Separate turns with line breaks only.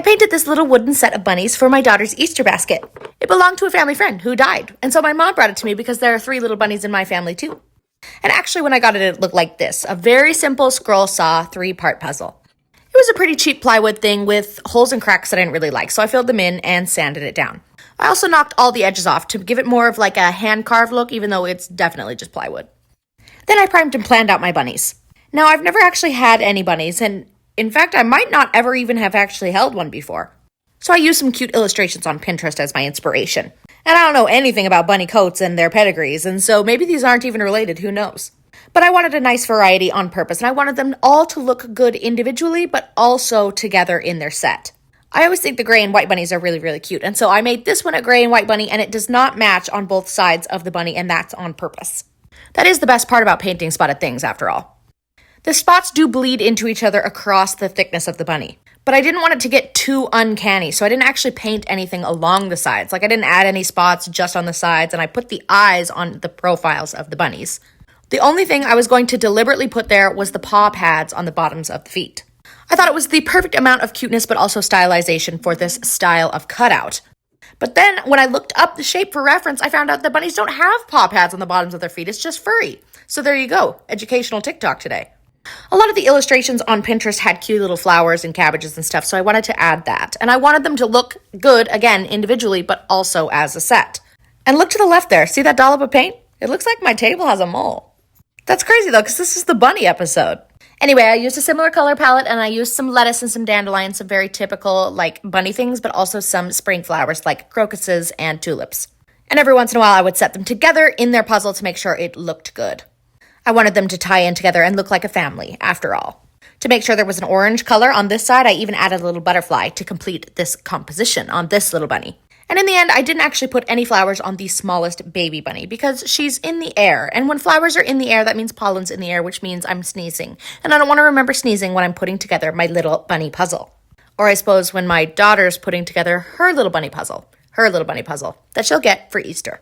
painted this little wooden set of bunnies for my daughter's Easter basket. It belonged to a family friend who died, and so my mom brought it to me because there are 3 little bunnies in my family too. And actually, when I got it, it looked like this, a very simple scroll saw 3-part puzzle. It was a pretty cheap plywood thing with holes and cracks that I didn't really like, so I filled them in and sanded it down. I also knocked all the edges off to give it more of like a hand-carved look, even though it's definitely just plywood. Then I primed and planned out my bunnies. Now, I've never actually had any bunnies, and in fact, I might not ever even have actually held one before. So I used some cute illustrations on Pinterest as my inspiration. And I don't know anything about bunny coats and their pedigrees, and so maybe these aren't even related, who knows. But I wanted a nice variety on purpose, and I wanted them all to look good individually, but also together in their set. I always think the gray and white bunnies are really, really cute, and so I made this one a gray and white bunny, and it does not match on both sides of the bunny, and that's on purpose. That is the best part about painting spotted things, after all. The spots do bleed into each other across the thickness of the bunny, but I didn't want it to get too uncanny, so I didn't actually paint anything along the sides. Like, I didn't add any spots just on the sides, and I put the eyes on the profiles of the bunnies. The only thing I was going to deliberately put there was the paw pads on the bottoms of the feet. I thought it was the perfect amount of cuteness but also stylization for this style of cutout. But then when I looked up the shape for reference, I found out that bunnies don't have paw pads on the bottoms of their feet. It's just furry. So there you go. Educational TikTok today. A lot of the illustrations on Pinterest had cute little flowers and cabbages and stuff, so I wanted to add that. And I wanted them to look good, again, individually, but also as a set. And look to the left there. See that dollop of paint? It looks like my table has a mole. That's crazy, though, because this is the bunny episode. Anyway, I used a similar color palette, and I used some lettuce and some dandelions, some very typical, like, bunny things, but also some spring flowers, like crocuses and tulips. And every once in a while, I would set them together in their puzzle to make sure it looked good. I wanted them to tie in together and look like a family, after all. To make sure there was an orange color on this side, I even added a little butterfly to complete this composition on this little bunny. And in the end, I didn't actually put any flowers on the smallest baby bunny because she's in the air. And when flowers are in the air, that means pollen's in the air, which means I'm sneezing. And I don't want to remember sneezing when I'm putting together my little bunny puzzle. Or I suppose when my daughter's putting together her little bunny puzzle that she'll get for Easter.